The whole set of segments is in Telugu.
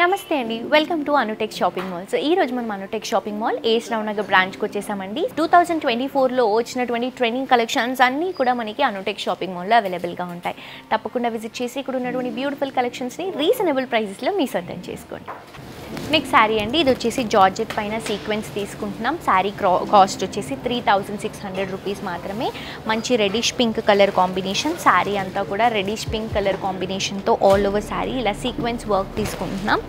నమస్తే అండి, welcome to Anutech shopping mall. So ఈ రోజు మనం అనుటెక్ షాపింగ్ మాల్ ఏఎస్ రావు నగర్ బ్రాంచ్కి వచ్చేసామండి. 2024లో వచ్చినటువంటి ట్రెండింగ్ కలెక్షన్స్ అన్నీ కూడా మనకి అనుటెక్ షాపింగ్ మాల్లో అవైలబుల్గా ఉంటాయి. తప్పకుండా విజిట్ చేసి ఇక్కడ ఉన్నటువంటి బ్యూటిఫుల్ కలెక్షన్స్ని రీజనబుల్ ప్రైజెస్లో మీ సొంతం చేసుకోండి. నెక్స్ట్ శారీ అండి, ఇది వచ్చేసి జార్జెట్ పైన సీక్వెన్స్ తీసుకుంటున్నాం. శారీ కాస్ట్ వచ్చేసి 3600 రూపీస్ మాత్రమే. మంచి reddish pink colour combination, sari అంతా కూడా రెడిష్ పింక్ కలర్ కాంబినేషన్తో ఆల్ ఓవర్ శారీ ఇలా సీక్వెన్స్ వర్క్ తీసుకుంటున్నాం.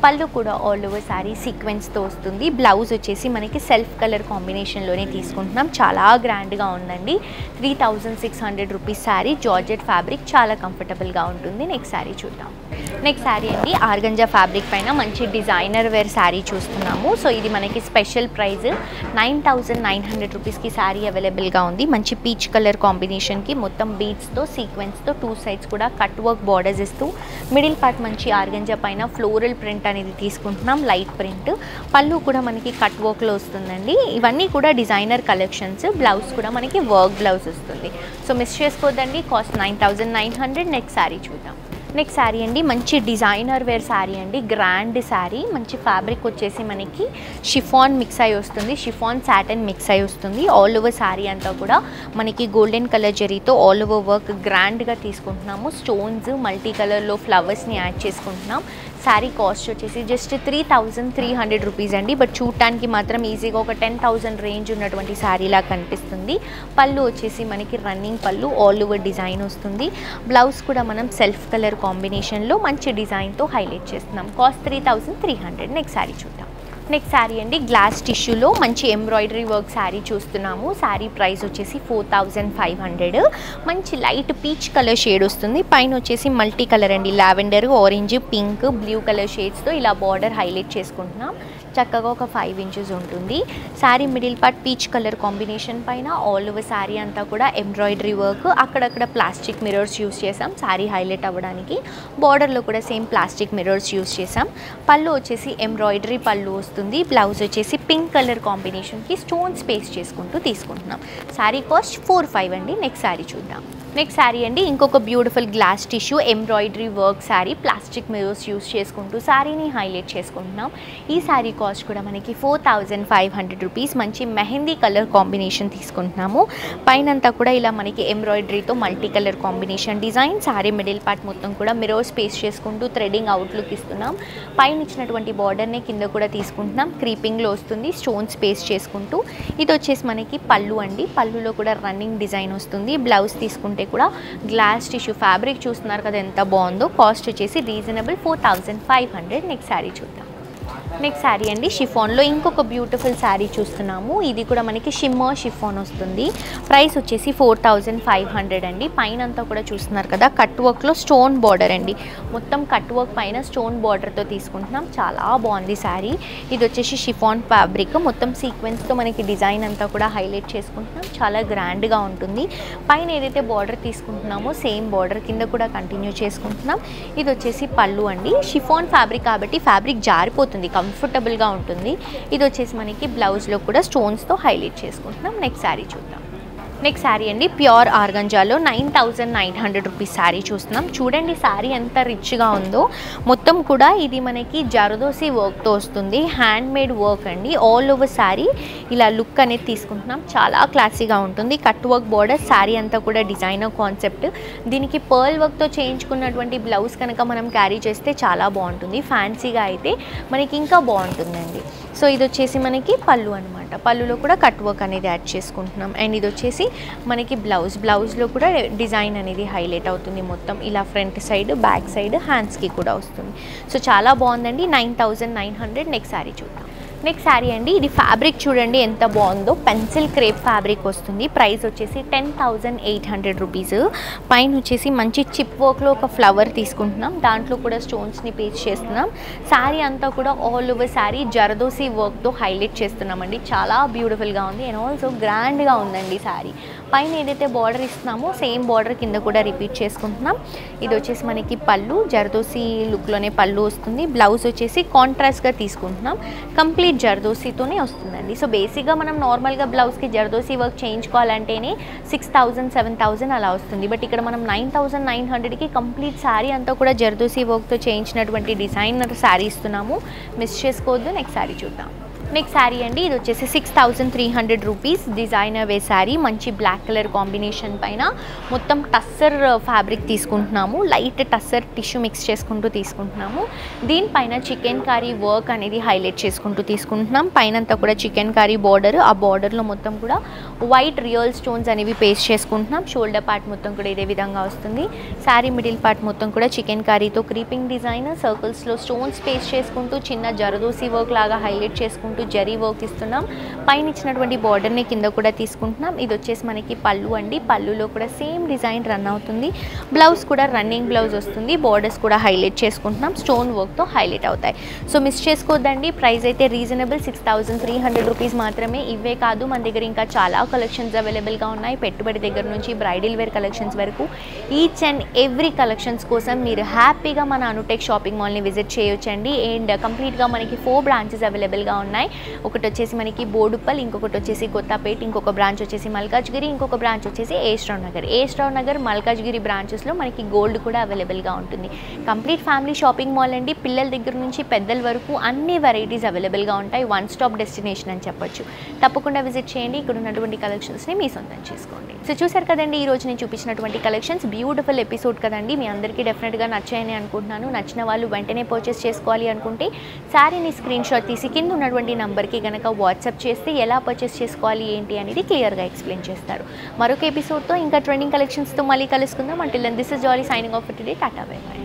పళ్ళు కూడా ఆల్ ఓవర్ శారీ సీక్వెన్స్తో వస్తుంది. బ్లౌజ్ వచ్చేసి మనకి సెల్ఫ్ కలర్ కాంబినేషన్లోనే తీసుకుంటున్నాం. చాలా గ్రాండ్గా ఉందండి. 3600 రూపీస్ శారీ, జార్జెట్ ఫ్యాబ్రిక్, చాలా కంఫర్టబుల్గా ఉంటుంది. నెక్స్ట్ శారీ చూద్దాం. నెక్స్ట్ శారీ అండి, ఆర్గంజా ఫ్యాబ్రిక్ పైన మంచి డిజైనర్ వేర్ శారీ చూస్తున్నాము. సో ఇది మనకి స్పెషల్ ప్రైస్ 9900 రూపీస్కి శారీ అవైలబుల్గా ఉంది. మంచి పీచ్ కలర్ కాంబినేషన్కి మొత్తం బీడ్స్తో సీక్వెన్స్తో టూ సైడ్స్ కూడా కట్ వర్క్ బార్డర్స్ ఇస్తూ మిడిల్ పార్ట్ మంచి ఆర్గంజా పైన ఫ్లోరల్ ప్రింట్ అనేది తీసుకుంటున్నాం, లైట్ ప్రింట్. పళ్ళు కూడా మనకి కట్ వర్క్లో వస్తుందండి. ఇవన్నీ కూడా డిజైనర్ కలెక్షన్స్. బ్లౌజ్ కూడా మనకి వర్క్ బ్లౌజ్ వస్తుంది. సో మిస్ చేసుకోవద్దండి. కాస్ట్ 9900. నెక్స్ట్ శారీ చూద్దాం. నెక్స్ట్ శారీ అండి, మంచి డిజైనర్ వేర్ శారీ అండి, గ్రాండ్ శారీ. మంచి ఫ్యాబ్రిక్ వచ్చేసి మనకి షిఫాన్ మిక్స్ అయి వస్తుంది, షిఫాన్ సాటన్ మిక్స్ అయి వస్తుంది. ఆల్ ఓవర్ శారీ అంతా కూడా మనకి గోల్డెన్ కలర్ జరీతో ఆల్ ఓవర్ వర్క్ గ్రాండ్గా తీసుకుంటున్నాము. స్టోన్స్ మల్టీ కలర్లో ఫ్లవర్స్ని యాడ్ చేసుకుంటున్నాం. శారీ కాస్ట్ వచ్చేసి జస్ట్ 3300 రూపీస్ అండి. బట్ చూడటానికి మాత్రం ఈజీగా ఒక 10,000 రేంజ్ ఉన్నటువంటి శారీలా కనిపిస్తుంది. పళ్ళు వచ్చేసి మనకి రన్నింగ్ పళ్ళు, ఆల్ ఓవర్ డిజైన్ వస్తుంది. బ్లౌజ్ కూడా మనం సెల్ఫ్ కలర్ కాంబినేషన్లో మంచి డిజైన్తో హైలైట్ చేస్తున్నాం. కాస్ట్ 3300. నెక్స్ట్ శారీ చూద్దాం. నెక్స్ట్ శారీ అండి, గ్లాస్ టిష్యూలో మంచి ఎంబ్రాయిడరీ వర్క్ శారీ చూస్తున్నాము. శారీ ప్రైస్ వచ్చేసి 4500. మంచి లైట్ పీచ్ కలర్ షేడ్ వస్తుంది. పైన వచ్చేసి మల్టీ కలర్ అండి, lavender, orange, pink, blue colour షేడ్స్తో ఇలా బార్డర్ హైలైట్ చేసుకుంటున్నాం. చక్కగా ఒక 5 ఇంచెస్ ఉంటుంది. Sari middle part peach colour combination పైన ఆల్ ఓవర్ శారీ అంతా కూడా ఎంబ్రాయిడరీ వర్క్. అక్కడక్కడ ప్లాస్టిక్ మిర్రర్స్ యూస్ చేసాం శారీ హైలైట్ అవ్వడానికి. బార్డర్లో కూడా సేమ్ ప్లాస్టిక్ మిర్రర్స్ యూస్ చేసాం. పళ్ళు వచ్చేసి ఎంబ్రాయిడరీ పళ్ళు వస్తుంది. బ్లౌజ్ వచ్చేసి పింక్ కలర్ కాంబినేషన్కి స్టోన్స్ పేస్ట్ చేసుకుంటూ తీసుకుంటున్నాం. శారీ కాస్ట్ 45 అండి. నెక్స్ట్ శారీ చూద్దాం. నెక్స్ట్ శారీ అండి, ఇంకొక beautiful glass tissue embroidery work sari, plastic mirrors use చేసుకుంటూ శారీని హైలైట్ చేసుకుంటున్నాం. ఈ శారీ కాస్ట్ కూడా మనకి 4500 రూపీస్. మంచి మెహందీ కలర్ కాంబినేషన్ తీసుకుంటున్నాము. పైనంతా కూడా ఇలా మనకి ఎంబ్రాయిడరీతో multi colour combination design. Sari middle part మొత్తం కూడా మిర్రర్స్ పేస్ట్ చేసుకుంటూ థ్రెడింగ్ అవుట్లుక్ ఇస్తున్నాం. పైన ఇచ్చినటువంటి బార్డర్ని కింద కూడా తీసుకుంటున్నాం. క్రీపింగ్లో వస్తుంది, స్టోన్స్ పేస్ట్ చేసుకుంటూ. ఇది వచ్చేసి మనకి పళ్ళు అండి. పళ్ళులో కూడా రన్నింగ్ డిజైన్ వస్తుంది. బ్లౌజ్ తీసుకుంటే కూడా గ్లాస్ టిష్యూ ఫ్యాబ్రిక్ చూస్తున్నారు కదా ఎంత బాగుందో. కాస్ట్ వచ్చేసి రీజనబుల్ 4500. నెక్స్ట్ శారీ చూద్దాం. నెక్స్ట్ శారీ అండి, షిఫాన్లో ఇంకొక బ్యూటిఫుల్ శారీ చూస్తున్నాము. ఇది కూడా మనకి షిమ్మర్ షిఫాన్ వస్తుంది. ప్రైస్ వచ్చేసి 4500 అండి. పైన అంతా కూడా చూస్తున్నారు కదా కట్ వర్క్లో స్టోన్ బార్డర్ అండి. మొత్తం కట్ వర్క్ పైన స్టోన్ బార్డర్తో తీసుకుంటున్నాం. చాలా బాగుంది శారీ. ఇది వచ్చేసి షిఫాన్ ఫ్యాబ్రిక్, మొత్తం సీక్వెన్స్తో మనకి డిజైన్ అంతా కూడా హైలైట్ చేసుకుంటున్నాం. చాలా గ్రాండ్గా ఉంటుంది. పైన ఏదైతే బార్డర్ తీసుకుంటున్నామో సేమ్ బార్డర్ కింద కూడా కంటిన్యూ చేసుకుంటున్నాం. ఇది వచ్చేసి పళ్ళు అండి. షిఫాన్ ఫ్యాబ్రిక్ కాబట్టి ఫ్యాబ్రిక్ జారిపోతుంది, కంఫర్టబుల్గా ఉంటుంది. ఇది వచ్చేసి మనకి బ్లౌజ్లో కూడా స్టోన్స్తో హైలైట్ చేసుకుంటున్నాం. నెక్స్ట్ శారీ చూద్దాం. నెక్స్ట్ శారీ అండి, ప్యూర్ ఆర్గంజాలో 9900 రూపీస్ శారీ చూస్తున్నాం. చూడండి శారీ ఎంత రిచ్గా ఉందో. మొత్తం కూడా ఇది మనకి జరదోసి వర్క్తో వస్తుంది, హ్యాండ్ మేడ్ వర్క్ అండి. ఆల్ ఓవర్ శారీ ఇలా లుక్ అనేది తీసుకుంటున్నాం. చాలా క్లాసీగా ఉంటుంది. కట్ వర్క్ బార్డర్, శారీ అంతా కూడా డిజైనర్ కాన్సెప్ట్. దీనికి పర్ల్ వర్క్తో చేయించుకున్నటువంటి బ్లౌజ్ కనుక మనం క్యారీ చేస్తే చాలా బాగుంటుంది. ఫ్యాన్సీగా అయితే మనకి ఇంకా బాగుంటుందండి. సో ఇది వచ్చేసి మనకి పళ్ళు అనమాట. పళ్ళులో కూడా కట్ వర్క్ అనేది యాడ్ చేసుకుంటున్నాం. అండ్ ఇది వచ్చేసి మనకి బ్లౌజ్లో కూడా డిజైన్ అనేది హైలైట్ అవుతుంది. మొత్తం ఇలా ఫ్రంట్ సైడ్, బ్యాక్ సైడ్, హ్యాండ్స్కి కూడా వస్తుంది. సో చాలా బాగుందండి. 9900. నెక్స్ట్ శారీ చూద్దాం. నెక్స్ట్ శారీ అండి, ఇది ఫ్యాబ్రిక్ చూడండి ఎంత బాగుందో. పెన్సిల్ క్రేప్ ఫ్యాబ్రిక్ వస్తుంది. ప్రైస్ వచ్చేసి 10800 రూపీస్. పైన వచ్చేసి మంచి చిప్ వర్క్లో ఒక ఫ్లవర్ తీసుకుంటున్నాం. దాంట్లో కూడా స్టోన్స్ని పేస్ట్ చేస్తున్నాం. శారీ అంతా కూడా ఆల్ ఓవర్ శారీ జరదోసి వర్క్తో హైలైట్ చేస్తున్నామండి. చాలా బ్యూటిఫుల్గా ఉంది అండ్ ఆల్సో గ్రాండ్గా ఉందండి శారీ. పైన ఏదైతే బార్డర్ ఇస్తున్నామో సేమ్ బార్డర్ కింద కూడా రిపీట్ చేసుకుంటున్నాం. ఇది వచ్చేసి మనకి పళ్ళు, జర్దోసి లుక్లోనే పళ్ళు వస్తుంది. బ్లౌజ్ వచ్చేసి కాంట్రాస్ట్గా తీసుకుంటున్నాం. కంప్లీట్ జర్దోసితోనే వస్తుందండి. సో బేసిక్గా మనం నార్మల్గా బ్లౌజ్కి జర్దోసి వర్క్ చేయించుకోవాలంటేనే 6,000 7,000 అలా వస్తుంది. బట్ ఇక్కడ మనం 9,900కి కంప్లీట్ శారీ అంతా కూడా జర్దోసి వర్క్తో చేయించినటువంటి డిజైనర్ శారీ ఇస్తున్నాము. మిస్ చేసుకోవద్దు. నెక్స్ట్ శారీ చూద్దాం. నెక్స్ట్ శారీ అండి, ఇది వచ్చేసి 6,300 రూపీస్ డిజైనర్ వే శారీ. మంచి బ్లాక్ కలర్ కాంబినేషన్ పైన మొత్తం టస్సర్ ఫ్యాబ్రిక్ తీసుకుంటున్నాము. లైట్ టస్సర్ టిష్యూ మిక్స్ చేసుకుంటూ తీసుకుంటున్నాము. దీనిపైన చికెన్ కర్రీ వర్క్ అనేది హైలైట్ చేసుకుంటూ తీసుకుంటున్నాం. పైన అంతా కూడా చికెన్ కర్రీ బార్డర్, ఆ బార్డర్లో మొత్తం కూడా వైట్ రియల్ స్టోన్స్ అనేవి పేస్ట్ చేసుకుంటున్నాం. షోల్డర్ పార్ట్ మొత్తం కూడా ఇదే విధంగా వస్తుంది. శారీ మిడిల్ పార్ట్ మొత్తం కూడా చికెన్ కర్రీతో క్రీపింగ్ డిజైన్, సర్కిల్స్లో స్టోన్స్ పేస్ట్ చేసుకుంటూ చిన్న జరదోసి వర్క్ లాగా హైలైట్ చేసుకుంటూ జరీ వర్క్ ఇస్తున్నాం. పైన ఇచ్చినటువంటి బార్డర్ని కింద కూడా తీసుకుంటున్నాం. ఇది వచ్చేసి మనకి పళ్ళు అండి. పళ్ళులో కూడా సేమ్ డిజైన్ రన్ అవుతుంది. బ్లౌజ్ కూడా రన్నింగ్ బ్లౌజ్ వస్తుంది. బార్డర్స్ కూడా హైలైట్ చేసుకుంటున్నాం. స్టోన్ వర్క్తో హైలైట్ అవుతాయి. సో మిస్ చేసుకోవద్దండి. ప్రైస్ అయితే రీజనబుల్ 6,300 రూపీస్ మాత్రమే. ఇవే కాదు, మన దగ్గర ఇంకా చాలా కలెక్షన్స్ అవైలబుల్గా ఉన్నాయి. పెట్టుబడి దగ్గర నుంచి బ్రైడల్ వేర్ కలెక్షన్స్ వరకు ఈచ్ అండ్ ఎవ్రీ కలెక్షన్స్ కోసం మీరు హ్యాపీగా మన అనుటెక్ షాపింగ్ మాల్ని విజిట్ చేయొచ్చండి. అండ్ కంప్లీట్గా మనకి 4 బ్రాంచెస్ అవైలబుల్గా ఉన్నాయి. ఒకటి వచ్చేసి మనకి బోడుప్పల్, ఇంకొకటి వచ్చేసి కొత్తపేట, ఇంకొక బ్రాంచ్ వచ్చేసి మల్కాజ్గిరి, ఇంకొక బ్రాంచ్ వచ్చేసి ఏస్రావ్ నగర్. ఏస్రావ్ నగర్, మల్కాజ్గిరి బ్రాంచెస్లో మనకి గోల్డ్ కూడా అవైలబుల్గా ఉంటుంది. కంప్లీట్ ఫ్యామిలీ షాపింగ్ మాల్ అండి. పిల్లల దగ్గర నుంచి పెద్దల వరకు అన్ని వెరైటీస్ అవైలబుల్గా ఉంటాయి. వన్ స్టాప్ డెస్టినేషన్ అని చెప్పొచ్చు. తప్పకుండా విజిట్ చేయండి. ఇక్కడ ఉన్నటువంటి కలెక్షన్స్ని మీ సొంతం చేసుకోండి. సో చూసారు కదండి, ఈ రోజు నేను చూపించినటువంటి కలెక్షన్స్. బ్యూటిఫుల్ ఎపిసోడ్ కదండి. మీ అందరికీ డెఫినెట్గా నచ్చాయని అనుకుంటున్నాను. నచ్చిన వాళ్ళు వెంటనే పర్చేస్ చేసుకోవాలి అనుకుంటే శారీని స్క్రీన్ షాట్ తీసి కింద ఉన్నటువంటి నంబర్కి కనుక వాట్సాప్ చేస్తే ఎలా పర్చేస్ చేసుకోవాలి ఏంటి అనేది క్లియర్గా ఎక్స్ప్లెయిన్ చేస్తారు. మరొక ఎపిసోడ్తో ఇంకా ట్రెండింగ్ కలెక్షన్స్తో మళ్ళీ కలుసుకుందాం. Until then this is Jolly signing off today. Tata bye by.